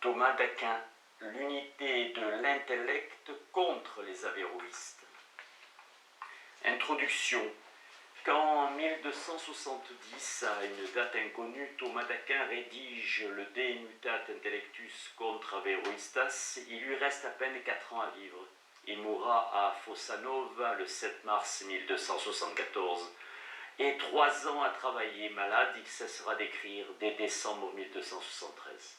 Thomas d'Aquin, l'unité de l'intellect contre les avéroïstes. Introduction. Quand en 1270, à une date inconnue, Thomas d'Aquin rédige le De Mutat Intellectus contra Averroistas, il lui reste à peine 4 ans à vivre. Il mourra à Fossanova le 7 mars 1274. Et 3 ans à travailler malade, il cessera d'écrire dès décembre 1273.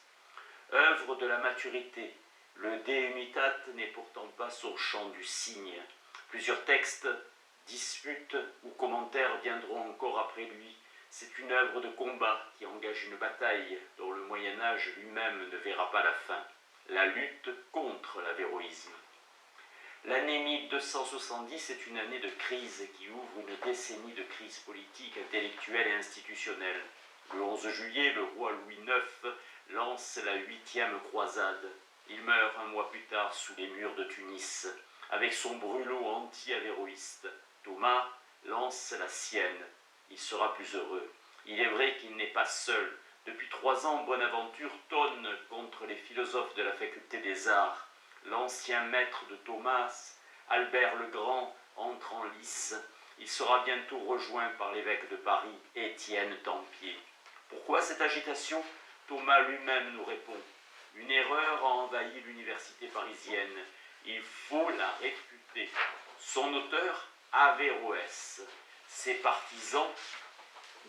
Œuvre de la maturité, le De Mutat n'est pourtant pas son chant du cygne. Plusieurs textes, disputes ou commentaires viendront encore après lui. C'est une œuvre de combat qui engage une bataille dont le Moyen-Âge lui-même ne verra pas la fin. La lutte contre l'avéroïsme. L'année 1270 est une année de crise qui ouvre une décennie de crise politique, intellectuelle et institutionnelle. Le 11 juillet, le roi Louis IX lance la 8e croisade. Il meurt un mois plus tard sous les murs de Tunis, avec son brûlot anti-avéroïste. Thomas lance la sienne. Il sera plus heureux. Il est vrai qu'il n'est pas seul. Depuis 3 ans, Bonaventure tonne contre les philosophes de la faculté des arts. L'ancien maître de Thomas, Albert le Grand, entre en lice. Il sera bientôt rejoint par l'évêque de Paris, Étienne Tempier. Pourquoi cette agitation? Thomas lui-même nous répond. Une erreur a envahi l'université parisienne. Il faut la réfuter. Son auteur, Averroès. Ses partisans,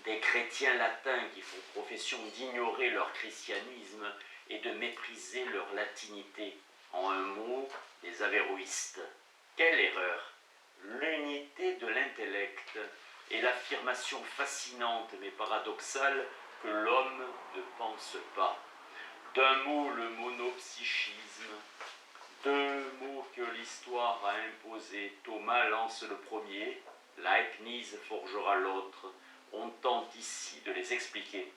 des chrétiens latins qui font profession d'ignorer leur christianisme et de mépriser leur latinité. En un mot, les avéroïstes. Quelle erreur! L'unité de l'intellect et l'affirmation fascinante mais paradoxale que l'homme ne pense pas. D'un mot, le monopsychisme. 2 mots que l'histoire a imposés. Thomas lance le premier, Leibniz forgera l'autre. On tente ici de les expliquer.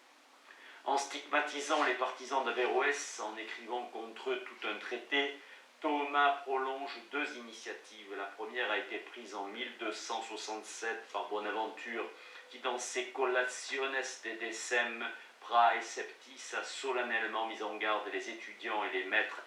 En stigmatisant les partisans d'Averroès, en écrivant contre eux tout un traité, Thomas prolonge 2 initiatives. La première a été prise en 1267 par Bonaventure, qui dans ses Collationes de Decem Praeceptis a solennellement mis en garde les étudiants et les maîtres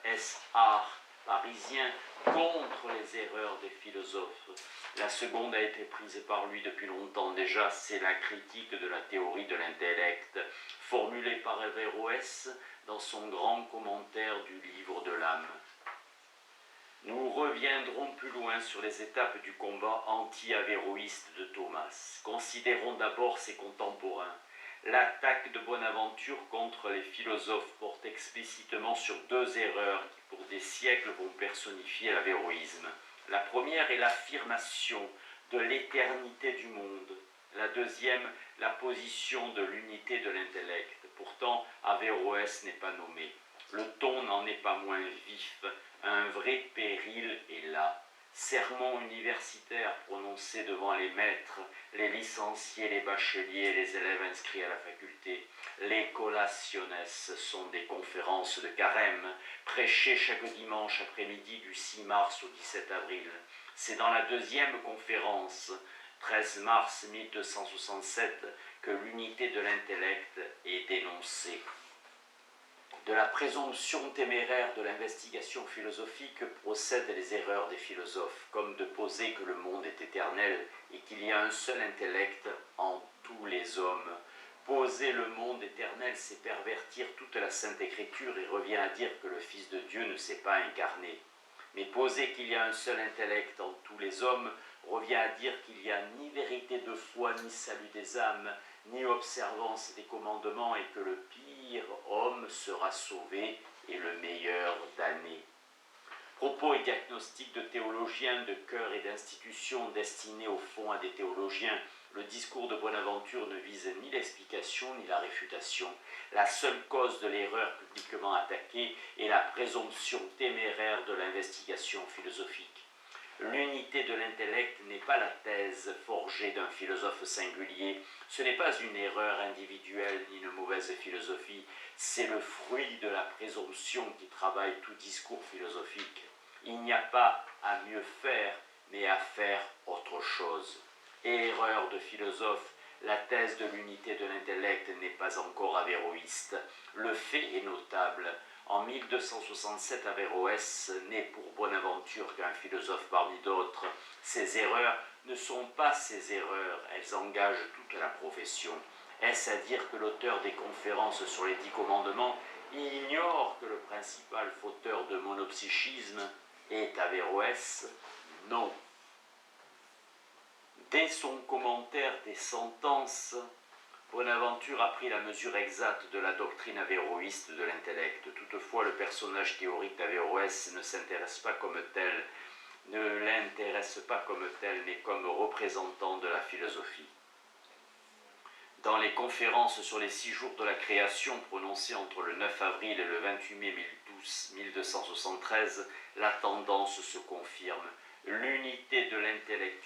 ars parisiens contre les erreurs des philosophes. La seconde a été prise par lui depuis longtemps déjà, c'est la critique de la théorie de l'intellect, formulée par Averroès dans son grand commentaire du livre de l'âme. Nous reviendrons plus loin sur les étapes du combat anti-avéroïste de Thomas. Considérons d'abord ses contemporains. L'attaque de Bonaventure contre les philosophes porte explicitement sur 2 erreurs qui pour des siècles vont personnifier l'avéroïsme. La première est l'affirmation de l'éternité du monde. La deuxième, la position de l'unité de l'intellect. Pourtant, Averroès n'est pas nommé. Le ton n'en est pas moins vif. Un vrai péril est là. Sermon universitaire prononcé devant les maîtres, les licenciés, les bacheliers, les élèves inscrits à la faculté. Les collationes sont des conférences de carême, prêchées chaque dimanche après-midi du 6 mars au 17 avril. C'est dans la 2e conférence, 13 mars 1267, que l'unité de l'intellect est dénoncée. De la présomption téméraire de l'investigation philosophique procèdent les erreurs des philosophes, comme de poser que le monde est éternel et qu'il y a un seul intellect en tous les hommes. Poser le monde éternel, c'est pervertir toute la Sainte Écriture et revient à dire que le Fils de Dieu ne s'est pas incarné. Mais poser qu'il y a un seul intellect en tous les hommes revient à dire qu'il n'y a ni vérité de foi, ni salut des âmes, ni observance des commandements, et que le pire homme sera sauvé et le meilleur damné. Propos et diagnostics de théologiens, de cœur et d'institutions destinés au fond à des théologiens, le discours de Bonaventure ne vise ni l'explication ni la réfutation. La seule cause de l'erreur publiquement attaquée est la présomption téméraire de l'investigation philosophique. L'unité de l'intellect n'est pas la thèse forgée d'un philosophe singulier, ce n'est pas une erreur individuelle ni une mauvaise philosophie, c'est le fruit de la présomption qui travaille tout discours philosophique. Il n'y a pas à mieux faire, mais à faire autre chose. Erreur de philosophe, la thèse de l'unité de l'intellect n'est pas encore avéroïste. Le fait est notable. En 1267, Averroès n'est pour Bonaventure qu'un philosophe parmi d'autres. Ses erreurs ne sont pas ses erreurs, elles engagent toute la profession. Est-ce à dire que l'auteur des conférences sur les 10 commandements ignore que le principal fauteur de monopsychisme est Averroès? Non. Dès son commentaire des sentences, Bonaventure a pris la mesure exacte de la doctrine averroïste de l'intellect. Toutefois, le personnage théorique d'Averroès ne s'intéresse pas comme tel, ne l'intéresse pas comme tel, mais comme représentant de la philosophie. Dans les conférences sur les 6 jours de la création prononcées entre le 9 avril et le 28 mai 1273, la tendance se confirme. L'unité de l'intellect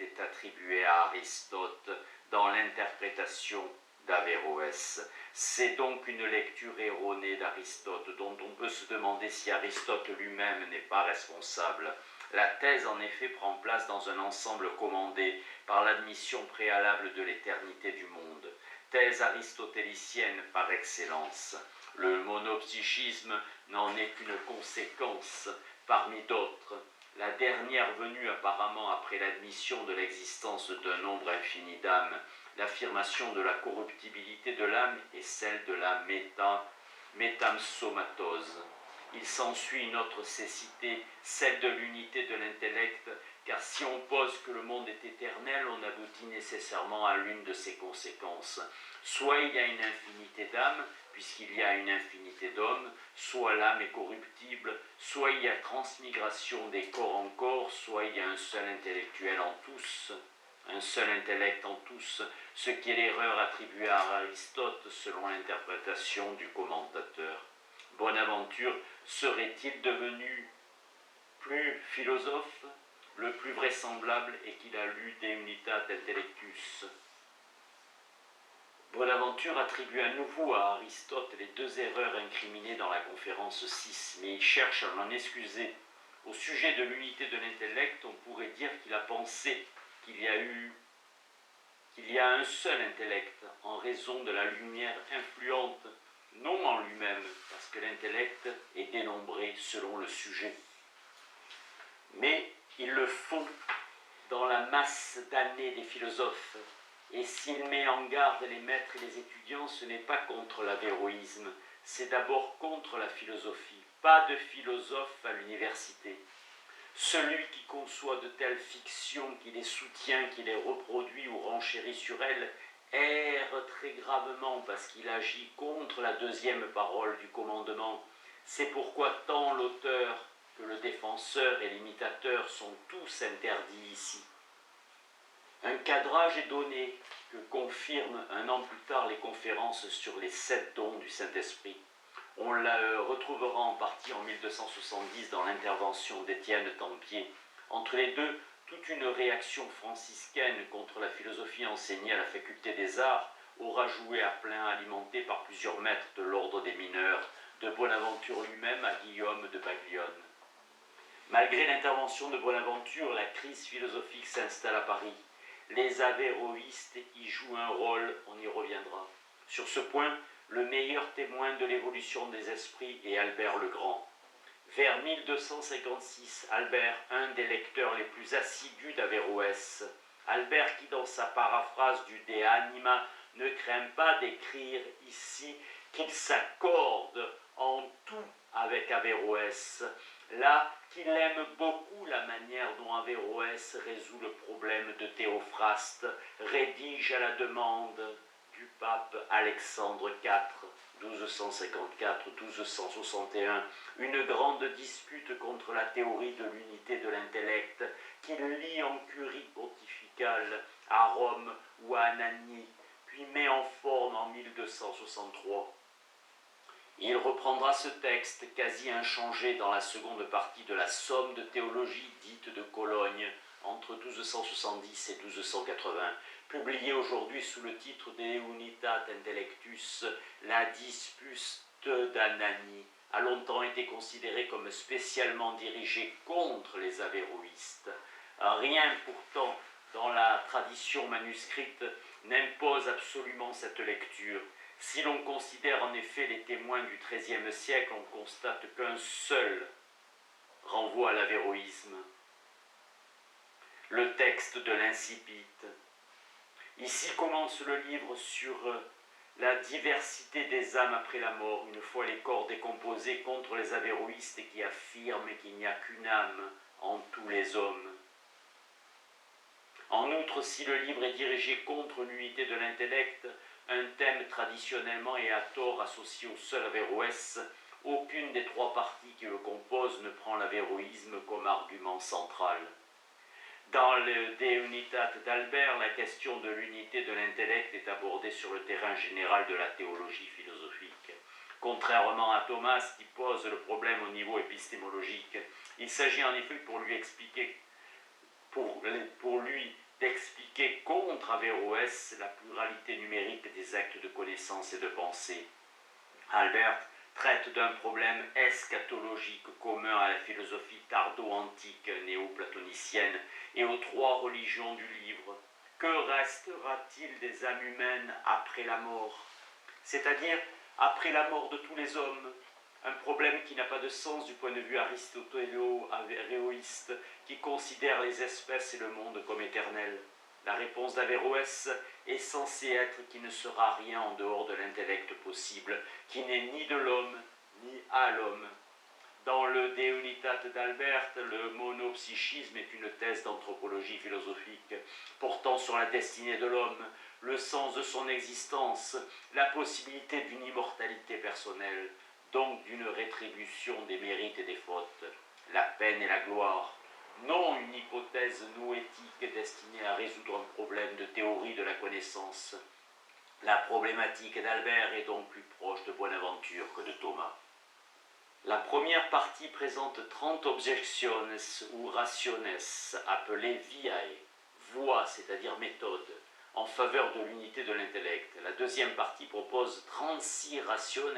est attribuée à Aristote dans l'interprétation d'Averroès. C'est donc une lecture erronée d'Aristote dont on peut se demander si Aristote lui-même n'est pas responsable. La thèse en effet prend place dans un ensemble commandé par l'admission préalable de l'éternité du monde. Thèse aristotélicienne par excellence. Le monopsychisme n'en est qu'une conséquence parmi d'autres. La dernière venue apparemment après l'admission de l'existence d'un nombre infini d'âmes, l'affirmation de la corruptibilité de l'âme et celle de la métamsomatose. Il s'ensuit une autre cécité, celle de l'unité de l'intellect, car si on pose que le monde est éternel, on aboutit nécessairement à l'une de ses conséquences. Soit il y a une infinité d'âmes, puisqu'il y a une infinité d'hommes, soit l'âme est corruptible, soit il y a transmigration des corps en corps, soit il y a un seul intellectuel en tous, un seul intellect en tous, ce qui est l'erreur attribuée à Aristote selon l'interprétation du commentateur. Bonaventure serait-il devenu plus philosophe? Le plus vraisemblable est qu'il a lu De Unitate Intellectus. Bonaventure attribue à nouveau à Aristote les 2 erreurs incriminées dans la conférence 6, mais il cherche à l'en excuser. Au sujet de l'unité de l'intellect, on pourrait dire qu'il a pensé qu'il y a un seul intellect en raison de la lumière influente, non en lui-même, parce que l'intellect est dénombré selon le sujet. Mais il le faut dans la masse d'années des philosophes, et s'il met en garde les maîtres et les étudiants, ce n'est pas contre l'avéroïsme, c'est d'abord contre la philosophie. Pas de philosophe à l'université. Celui qui conçoit de telles fictions, qui les soutient, qui les reproduit ou renchérit sur elles, erre très gravement parce qu'il agit contre la 2e parole du commandement. C'est pourquoi tant l'auteur que le défenseur et l'imitateur sont tous interdits ici. Un cadrage est donné que confirment un an plus tard les conférences sur les 7 dons du Saint-Esprit. On la retrouvera en partie en 1270 dans l'intervention d'Étienne Tempier. Entre les deux, toute une réaction franciscaine contre la philosophie enseignée à la faculté des arts aura joué à plein, alimenté par plusieurs maîtres de l'ordre des mineurs, de Bonaventure lui-même à Guillaume de Baglione. Malgré l'intervention de Bonaventure, la crise philosophique s'installe à Paris. Les avéroïstes y jouent un rôle, on y reviendra. Sur ce point, le meilleur témoin de l'évolution des esprits est Albert le Grand. Vers 1256, Albert, un des lecteurs les plus assidus d'Averroès, Albert qui dans sa paraphrase du De Anima ne craint pas d'écrire ici qu'il s'accorde en tout avec Averroès, là qu'il aime beaucoup la manière dont Averroès résout le problème de Théophraste, rédige à la demande du pape Alexandre IV, 1254-1261, une grande dispute contre la théorie de l'unité de l'intellect qu'il lit en curie pontificale à Rome ou à Anagni, puis met en forme en 1263. Il reprendra ce texte quasi inchangé dans la seconde partie de la Somme de théologie dite de Cologne entre 1270 et 1280, publié aujourd'hui sous le titre De Unitate Intellectus, la Dispute d'Anagni, a longtemps été considéré comme spécialement dirigé contre les avéroïstes. Rien pourtant dans la tradition manuscrite n'impose absolument cette lecture. Si l'on considère en effet les témoins du XIIIe siècle, on constate qu'un seul renvoie à l'avéroïsme, le texte de l'Incipit. Ici commence le livre sur la diversité des âmes après la mort, une fois les corps décomposés, contre les avéroïstes qui affirment qu'il n'y a qu'une âme en tous les hommes. En outre, si le livre est dirigé contre l'unité de l'intellect, un thème traditionnellement et à tort associé au seul Averroès, aucune des trois parties qui le composent ne prend l'avéroïsme comme argument central. Dans le De Unitate d'Albert, la question de l'unité de l'intellect est abordée sur le terrain général de la théologie philosophique. Contrairement à Thomas qui pose le problème au niveau épistémologique, il s'agit en effet pour lui d'expliquer contre Averroès la pluralité numérique des actes de connaissance et de pensée. Albert traite d'un problème eschatologique commun à la philosophie tardo-antique néo-platonicienne et aux trois religions du livre. Que restera-t-il des âmes humaines après la mort? C'est-à-dire après la mort de tous les hommes. Un problème qui n'a pas de sens du point de vue aristotélo-avéroïste, qui considère les espèces et le monde comme éternels. La réponse d'Averroès est censée être qu'il ne sera rien en dehors de l'intellect possible, qui n'est ni de l'homme, ni à l'homme. Dans le De Unitate d'Albert, le monopsychisme est une thèse d'anthropologie philosophique portant sur la destinée de l'homme, le sens de son existence, la possibilité d'une immortalité personnelle, donc d'une rétribution des mérites et des fautes, la peine et la gloire. Non une hypothèse noétique destinée à résoudre un problème de théorie de la connaissance. La problématique d'Albert est donc plus proche de Bonaventure que de Thomas. La première partie présente 30 objectiones ou rationes, appelées viae, voies, c'est-à-dire méthode, en faveur de l'unité de l'intellect. La deuxième partie propose 36 rationes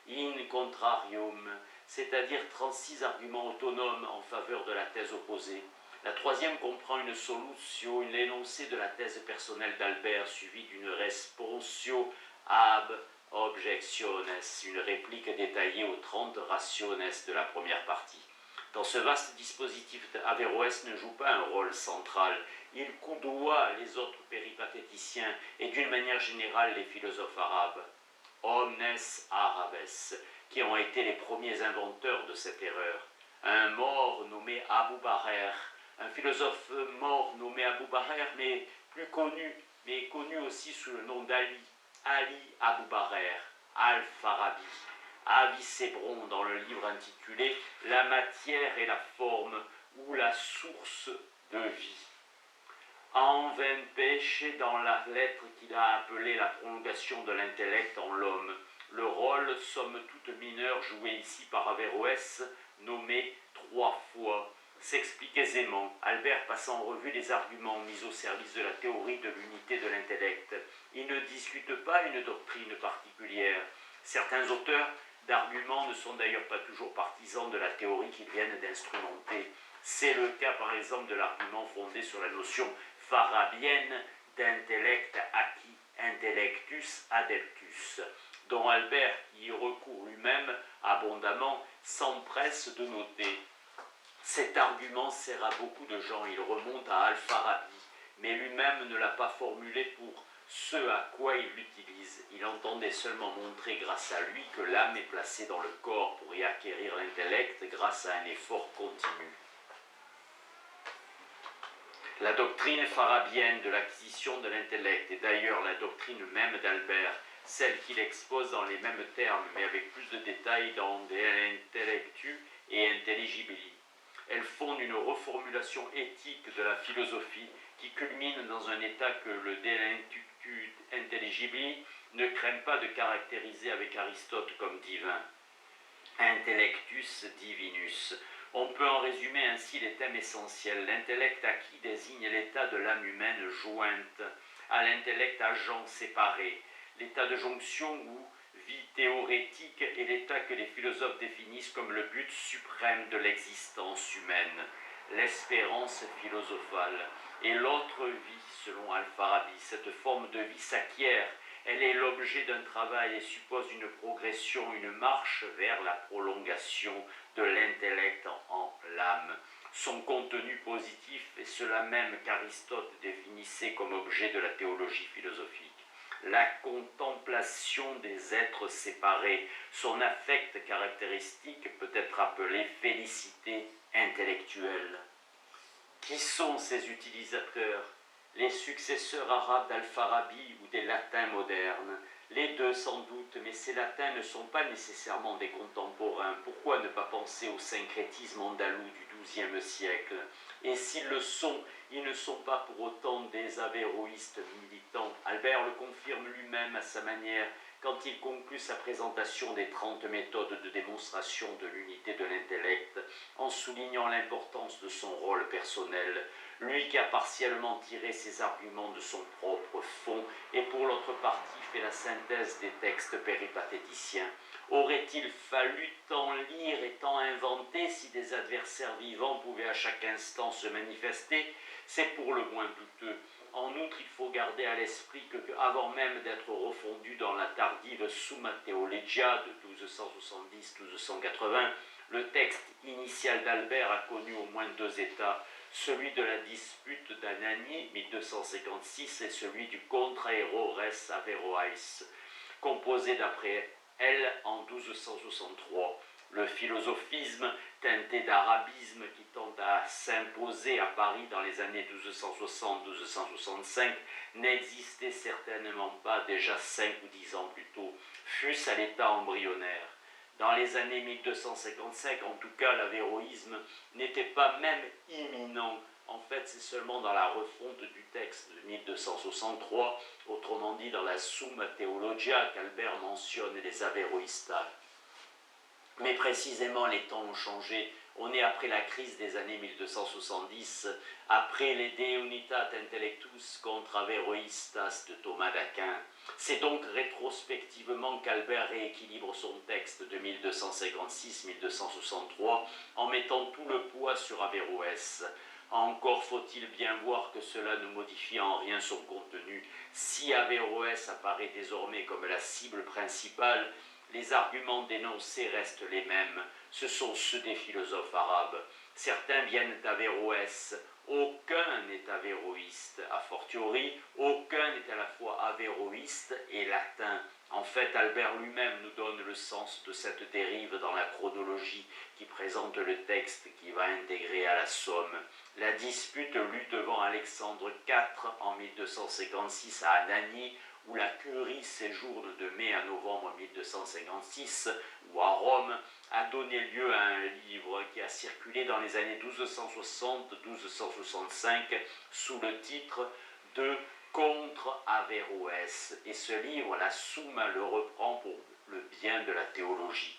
in contrarium, c'est-à-dire 36 arguments autonomes en faveur de la thèse opposée. La troisième comprend une solutio, l'énoncé de la thèse personnelle d'Albert, suivie d'une responsio ab objectiones, une réplique détaillée aux 30 rationes de la première partie. Dans ce vaste dispositif, Averroès ne joue pas un rôle central. Il coudoie les autres péripatéticiens et d'une manière générale les philosophes arabes. Omnes arabes, qui ont été les premiers inventeurs de cette erreur. Un mort nommé Abou Barer, un philosophe mort nommé Abou Barer, mais connu aussi sous le nom d'Ali. Ali Abou Barer, Al-Farabi, Avicebron dans le livre intitulé « La matière et la forme ou la source de vie ». En vain péché dans la lettre qu'il a appelée la prolongation de l'intellect en l'homme. Le rôle, somme toute mineur, joué ici par Averroès, nommé 3 fois, s'explique aisément, Albert passant en revue les arguments mis au service de la théorie de l'unité de l'intellect. Il ne discute pas une doctrine particulière. Certains auteurs d'arguments ne sont d'ailleurs pas toujours partisans de la théorie qu'ils viennent d'instrumenter. C'est le cas par exemple de l'argument fondé sur la notion farabienne d'intellect acquis, intellectus adeptus, dont Albert, qui y recourt lui-même abondamment, s'empresse de noter. Cet argument sert à beaucoup de gens, il remonte à Al-Farabi, mais lui-même ne l'a pas formulé pour ce à quoi il l'utilise. Il entendait seulement montrer grâce à lui que l'âme est placée dans le corps pour y acquérir l'intellect grâce à un effort continu. La doctrine farabienne de l'acquisition de l'intellect est d'ailleurs la doctrine même d'Albert, celle qu'il expose dans les mêmes termes, mais avec plus de détails dans De Intellectu et Intelligibili. Elle fonde une reformulation éthique de la philosophie qui culmine dans un état que le De Intellectu Intelligibili ne craint pas de caractériser avec Aristote comme divin. Intellectus divinus. On peut en résumer ainsi les thèmes essentiels. L'intellect acquis désigne l'état de l'âme humaine jointe à l'intellect agent séparé, l'état de jonction ou vie théorétique est l'état que les philosophes définissent comme le but suprême de l'existence humaine, l'espérance philosophale. Et l'autre vie, selon Al-Farabi, cette forme de vie s'acquiert Elle est l'objet d'un travail et suppose une progression, une marche vers la prolongation de l'intellect en l'âme. Son contenu positif est cela même qu'Aristote définissait comme objet de la théologie philosophique. La contemplation des êtres séparés, son affect caractéristique peut être appelé félicité intellectuelle. Qui sont ces utilisateurs? Les successeurs arabes d'Al-Farabi ou des latins modernes? Les deux sans doute, mais ces latins ne sont pas nécessairement des contemporains. Pourquoi ne pas penser au syncrétisme andalou du XIIe siècle? Et s'ils le sont, ils ne sont pas pour autant des avéroïstes militants. Albert le confirme lui-même à sa manière quand il conclut sa présentation des 30 méthodes de démonstration de l'unité de l'intellect, en soulignant l'importance de son rôle personnel, lui qui a partiellement tiré ses arguments de son propre fond et pour l'autre partie fait la synthèse des textes péripatéticiens. Aurait-il fallu tant lire et tant inventer si des adversaires vivants pouvaient à chaque instant se manifester? C'est pour le moins douteux. En outre, il faut garder à l'esprit que, avant même d'être refondu dans la tardive Summa Theologia de 1270-1280, le texte initial d'Albert a connu au moins deux états, celui de la dispute d'Anani, 1256, et celui du Contraero res Averroes, composé d'après elle en 1263. Le philosophisme, teinté d'arabisme qui tente à s'imposer à Paris dans les années 1260-1265, n'existait certainement pas déjà 5 ou 10 ans plus tôt, fût-ce à l'état embryonnaire. Dans les années 1255, en tout cas, l'avéroïsme n'était pas même imminent. En fait, c'est seulement dans la refonte du texte de 1263, autrement dit dans la Summa Theologia, qu'Albert mentionne les avéroïstas. Mais précisément, les temps ont changé. On est après la crise des années 1270, après les De Unitate Intellectus contre Averroistas de Thomas d'Aquin. C'est donc rétrospectivement qu'Albert rééquilibre son texte de 1256-1263 en mettant tout le poids sur Averroès. Encore faut-il bien voir que cela ne modifie en rien son contenu. Si Averroès apparaît désormais comme la cible principale, les arguments dénoncés restent les mêmes. Ce sont ceux des philosophes arabes. Certains viennent d'Averroès. Aucun n'est avéroïste. A fortiori, aucun n'est à la fois avéroïste et latin. En fait, Albert lui-même nous donne le sens de cette dérive dans la chronologie qui présente le texte qui va intégrer à la Somme. La dispute lue devant Alexandre IV en 1256 à Anagni, où la curie séjourne de mai à novembre 1256, ou à Rome, a donné lieu à un livre qui a circulé dans les années 1260-1265 sous le titre de Contre Averroès. Et ce livre, la Summa, le reprend pour le bien de la théologie.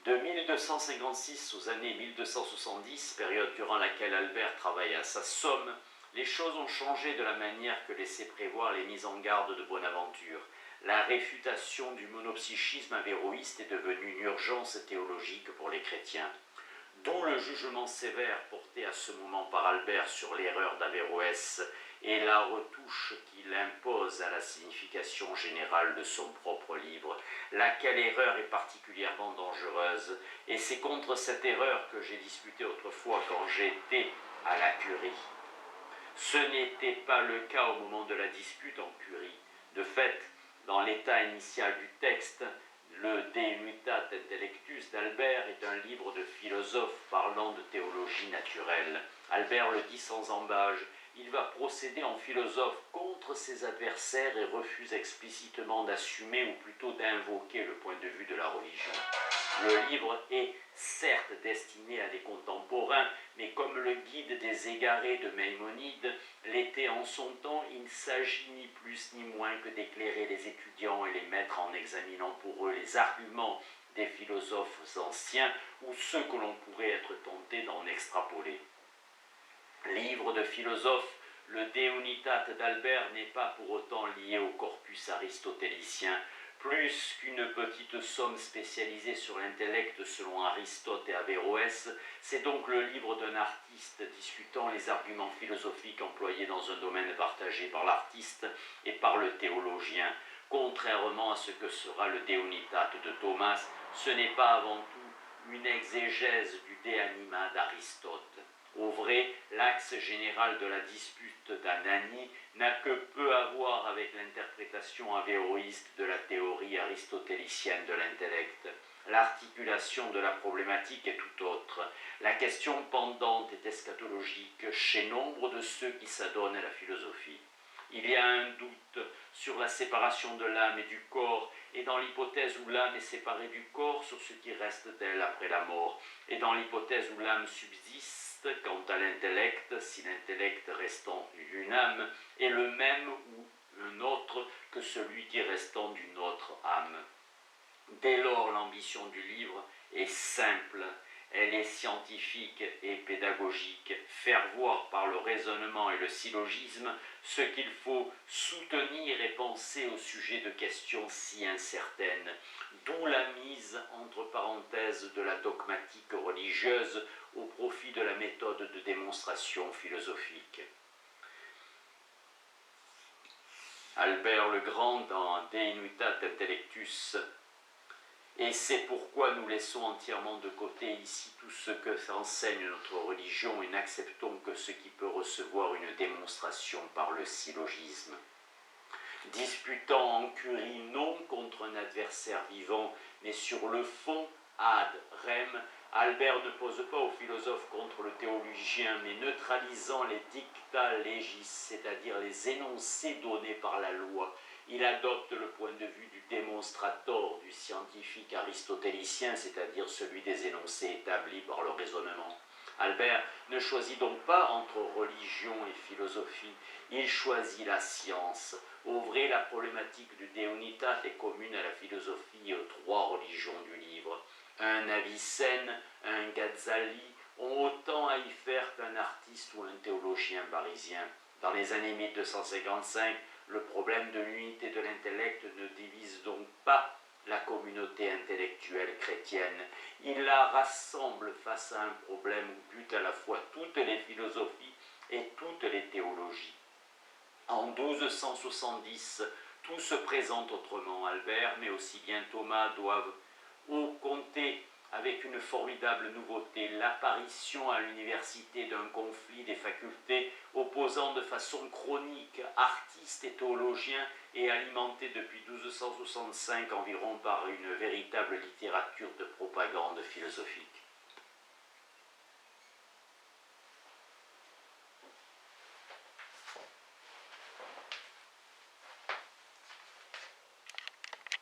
De 1256 aux années 1270, période durant laquelle Albert travaille à sa Somme, les choses ont changé de la manière que laissaient prévoir les mises en garde de Bonaventure. La réfutation du monopsychisme avéroïste est devenue une urgence théologique pour les chrétiens. D'où le jugement sévère porté à ce moment par Albert sur l'erreur d'Averroès et la retouche qu'il impose à la signification générale de son propre livre, laquelle erreur est particulièrement dangereuse. Et c'est contre cette erreur que j'ai disputé autrefois quand j'étais à la curie. Ce n'était pas le cas au moment de la dispute en curie. De fait, dans l'état initial du texte, le De Unitate Intellectus d'Albert est un livre de philosophe parlant de théologie naturelle. Albert le dit sans embâge, il va procéder en philosophe contre ses adversaires et refuse explicitement d'assumer ou plutôt d'invoquer le point de vue de la religion. Le livre est certes destiné à des contemporains, mais comme le guide des égarés de Maïmonide l'était en son temps, il ne s'agit ni plus ni moins que d'éclairer les étudiants et les maîtres en examinant pour eux les arguments des philosophes anciens ou ceux que l'on pourrait être tenté d'en extrapoler. Livre de philosophe, le De Unitate d'Albert n'est pas pour autant lié au corpus aristotélicien. Plus qu'une petite somme spécialisée sur l'intellect selon Aristote et Averroès, c'est donc le livre d'un artiste discutant les arguments philosophiques employés dans un domaine partagé par l'artiste et par le théologien. Contrairement à ce que sera le De Unitate de Thomas, ce n'est pas avant tout une exégèse du De Anima d'Aristote. Au vrai, l'axe général de la dispute d'Anani n'a que peu à voir avec l'interprétation avéroïste de la théorie aristotélicienne de l'intellect. L'articulation de la problématique est tout autre. La question pendante est eschatologique chez nombre de ceux qui s'adonnent à la philosophie. Il y a un doute sur la séparation de l'âme et du corps, et dans l'hypothèse où l'âme est séparée du corps, sur ce qui reste d'elle après la mort, et dans l'hypothèse où l'âme subsiste, quant à l'intellect, si l'intellect restant d'une âme est le même ou un autre que celui qui restant d'une autre âme. Dès lors, l'ambition du livre est simple, elle est scientifique et pédagogique, faire voir par le raisonnement et le syllogisme ce qu'il faut soutenir et penser au sujet de questions si incertaines, d'où la mise entre parenthèses de la dogmatique religieuse au profit de la méthode de démonstration philosophique. Albert le Grand dans De Unitate Intellectus. Et c'est pourquoi nous laissons entièrement de côté ici tout ce que enseigne notre religion et n'acceptons que ce qui peut recevoir une démonstration par le syllogisme. Disputant en curie non contre un adversaire vivant, mais sur le fond, ad rem, Albert ne pose pas au philosophe contre le théologien, mais neutralisant les dicta legis, c'est-à-dire les énoncés donnés par la loi. Il adopte le point de vue du démonstrator, du scientifique aristotélicien, c'est-à-dire celui des énoncés établis par le raisonnement. Albert ne choisit donc pas entre religion et philosophie, il choisit la science. Au vrai, la problématique du De Unitate est commune à la philosophie et aux trois religions du livre. Un Avicenne, un Ghazali ont autant à y faire qu'un artiste ou un théologien parisien. Dans les années 1255, le problème de l'unité de l'intellect ne divise donc pas la communauté intellectuelle chrétienne. Il la rassemble face à un problème où butent à la fois toutes les philosophies et toutes les théologies. En 1270, tout se présente autrement. Albert, mais aussi bien Thomas, doivent compter avec une formidable nouveauté, l'apparition à l'université d'un conflit des facultés opposant de façon chronique artistes et théologiens et alimenté depuis 1265 environ par une véritable littérature de propagande philosophique.